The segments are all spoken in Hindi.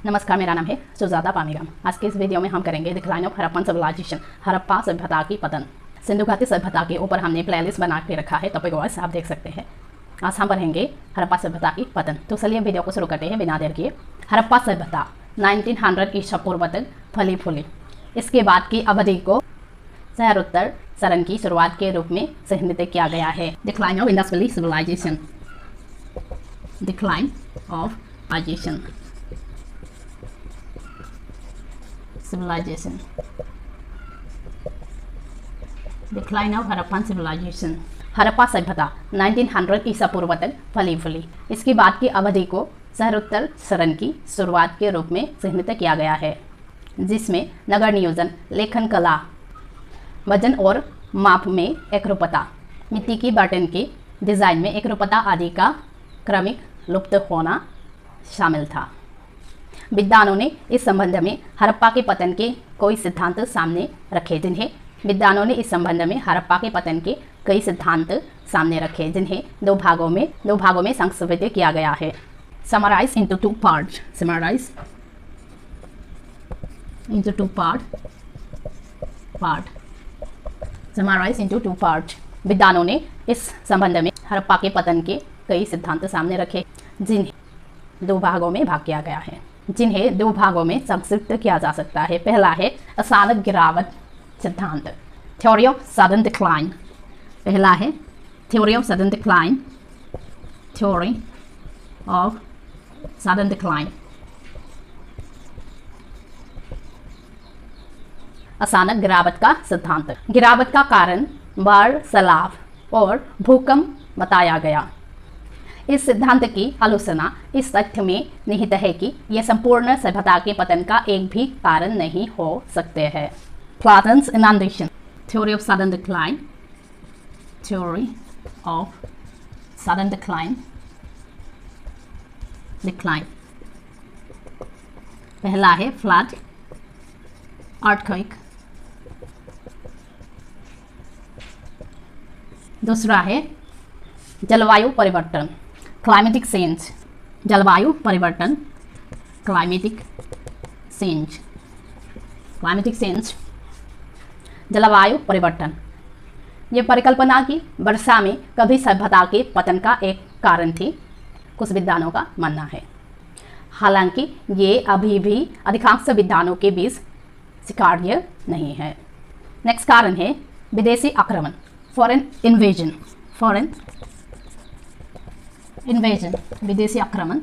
नमस्कार, मेरा नाम है सुजाता पामीराम। आज के इस वीडियो में हम करेंगे decline of Harappan civilization, Harappa सभ्यता की पतन। सिंधु घाटी सभ्यता के ऊपर हमने प्लेलिस्ट बना के रखा है, टॉपिक वाइज आप देख सकते हैं। आज हम पढ़ेंगे हड़प्पा सभ्यता की पतन। तो चलिए वीडियो को शुरू करते हैं बिना देर किए। हड़प्पा सभ्यता 1900 ईसा पूर्व तक फली फूली। इसके बाद की अवधि को शहरोत्तर चरण की शुरुआत के रूप में चिह्नित किया गया है। Decline of Indus valley civilization, decline of civilization, decline of Harappan civilization. Harappa सभ्यता 1900 ईसा पूर्व तक फली फूली। इसके बाद की अवधि को शहरोत्तर चरण की शुरुआत के रूप में चिह्नित किया गया है, जिसमें नगर नियोजन, लेखन कला, वजन और माप में एकरूपता, मिट्टी की बर्तन के डिजाइन में एकरूपता आदि का क्रमिक लुप्त होना शामिल था। विद्वानों ने इस संबंध में हड़प्पा के पतन के कई सिद्धांत सामने रखे, जिन्हें दो भागों में संक्षिप्त किया गया है। समराइज इनटू टू पार्ट्स, विद्वानों ने इस संबंध में हड़प्पा के पतन के कई सिद्धांत सामने रखे, जिन्हें दो भागों में संक्षिप्त किया जा सकता है। पहला है अचानक गिरावट सिद्धांत, थ्योरी ऑफ सडन डिक्लाइन। पहला है थ्योरी ऑफ सडन डिक्लाइन, अचानक गिरावट का सिद्धांत। गिरावट का कारण बाढ़, सैलाब और भूकंप बताया गया। इस सिद्धांत की आलोचना इस तथ्य में निहित है कि यह संपूर्ण सभ्यता के पतन का एक भी कारण नहीं हो सकते हैं। Plato's inundation, theory of sudden decline. पहला है फ्लड, अर्थक्वेक। दूसरा है जलवायु परिवर्तन, क्लाइमेटिक चेंज। जलवायु परिवर्तन, क्लाइमेटिक चेंज। जलवायु परिवर्तन ये परिकल्पना की वर्षा में कभी सभ्यता के पतन का एक कारण थी, कुछ विद्वानों का मानना है। हालांकि ये अभी भी अधिकांश विद्वानों के बीच स्वीकार्य नहीं है। नेक्स्ट कारण है विदेशी आक्रमण, फॉरेन इन्वेजन। विदेशी आक्रमण,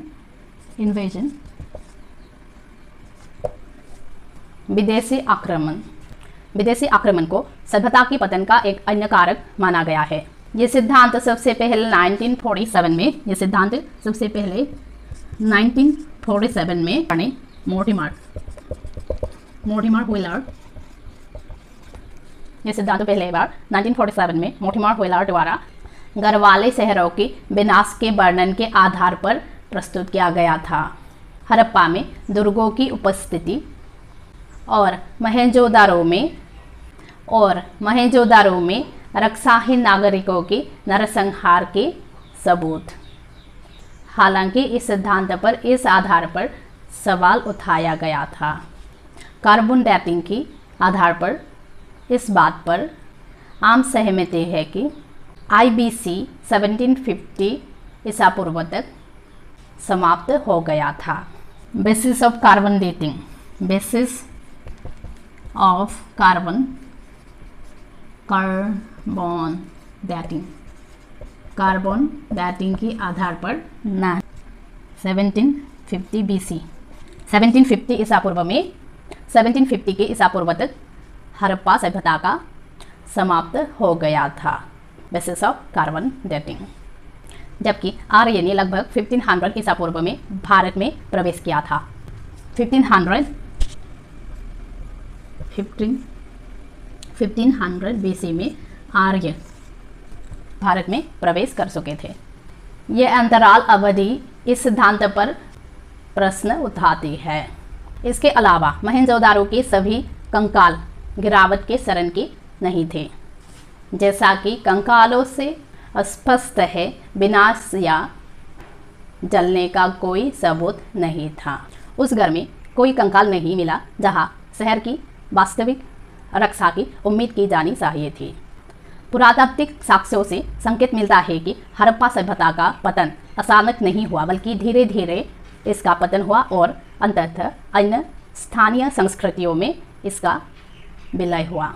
विदेशी आक्रमण को सभ्यता के पतन का एक अन्य कारक माना गया है। ये सिद्धांत सबसे पहले 1947 में मोर्टिमर व्हीलर, ये सिद्धांत पहले बार 1947 में मोर्टिमर व्हीलर द्वारा गढ़वाले शहरों के विनाश के वर्णन के आधार पर प्रस्तुत किया गया था। हड़प्पा में दुर्गों की उपस्थिति और मोहनजोदारो में रक्षाहीन नागरिकों के नरसंहार के सबूत। हालांकि इस सिद्धांत पर इस आधार पर सवाल उठाया गया था। कार्बन डेटिंग के आधार पर इस बात पर आम सहमति है कि IBC 1750 ईसा पूर्व तक समाप्त हो गया था। Basis of carbon dating, carbon dating के आधार पर 1750 BC, 1750 ईसा पूर्व में 1750 के ईसा पूर्व तक हड़प्पा सभ्यता का समाप्त हो गया था। Basis of carbon dating. जबकि आर्य ने लगभग 1500 ईसा पूर्व में भारत में प्रवेश किया था। 1500 BC में आर्य भारत में प्रवेश कर चुके थे। यह अंतराल अवधि इस सिद्धांत पर प्रश्न उठाती है। इसके अलावा मोहनजोदारो के सभी कंकाल गिरावट के चरण के नहीं थे, जैसा कि कंकालों से स्पष्ट है। विनाश या जलने का कोई सबूत नहीं था। उस घर में कोई कंकाल नहीं मिला जहां शहर की वास्तविक रक्षा की उम्मीद की जानी चाहिए थी। पुरातात्विक साक्ष्यों से संकेत मिलता है कि हड़प्पा सभ्यता का पतन अचानक नहीं हुआ, बल्कि धीरे धीरे इसका पतन हुआ और अंततः अन्य स्थानीय संस्कृतियों में इसका विलय हुआ।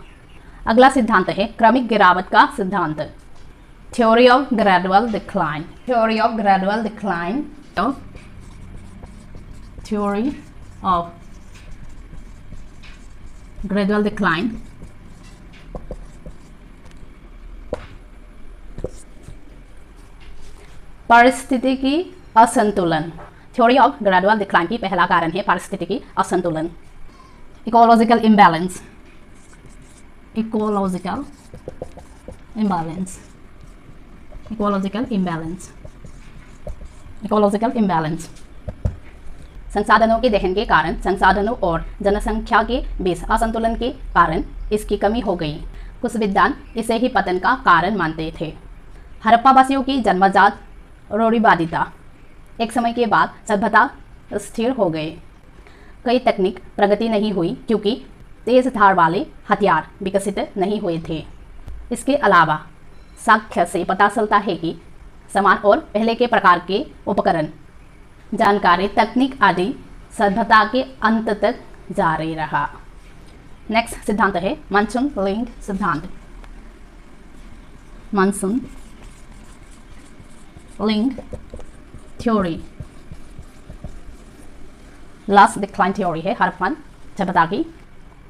अगला सिद्धांत है क्रमिक गिरावट का सिद्धांत, theory of gradual decline. Theory of gradual decline, theory of gradual decline पारिस्थितिकी असंतुलन। थ्योरी ऑफ ग्रेजुअल डिक्लाइन की पहला कारण है पारिस्थितिकी असंतुलन, ecological imbalance. Ecological imbalance, ecological imbalance, ecological imbalance. संसाधनों के दहन के कारण संसाधनों और जनसंख्या के बीच असंतुलन के कारण इसकी कमी हो गई। कुछ विद्वान इसे ही पतन का कारण मानते थे। हड़प्पा वासियों की जन्मजात रूढ़िवादिता एक समय के बाद सभ्यता स्थिर हो गए। कई तकनीक प्रगति नहीं हुई क्योंकि तेज धार वाले हथियार विकसित नहीं हुए थे। इसके अलावा साक्ष्य से पता चलता है कि समान और पहले के प्रकार के उपकरण, जानकारी, तकनीक आदि सभ्यता के अंत तक जारी रहा। नेक्स्ट सिद्धांत है मानसून लिंक सिद्धांत। Monsoon link theory last decline theory है हड़प्पन सभ्यता की।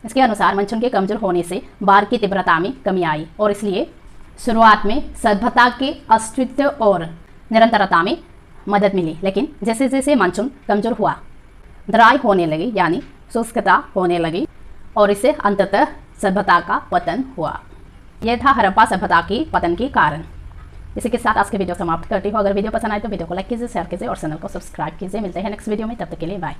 इसके अनुसार मानसून के कमजोर होने से बाढ़ की तीव्रता में कमी आई और इसलिए शुरुआत में सभ्यता के अस्तित्व और निरंतरता में मदद मिली। लेकिन जैसे जैसे मानसून कमजोर हुआ, ड्राई होने लगी यानी शुष्कता होने लगी और इससे अंततः सभ्यता का पतन हुआ। यह था हड़प्पा सभ्यता की पतन के कारण। इसी के साथ आज की वीडियो समाप्त करती हूँ। अगर वीडियो पसंद आए तो वीडियो को लाइक कीजिए, शेयर कीजिए और चैनल को सब्सक्राइब कीजिए। मिलते हैं नेक्स्ट वीडियो में, तब तक के लिए बाय।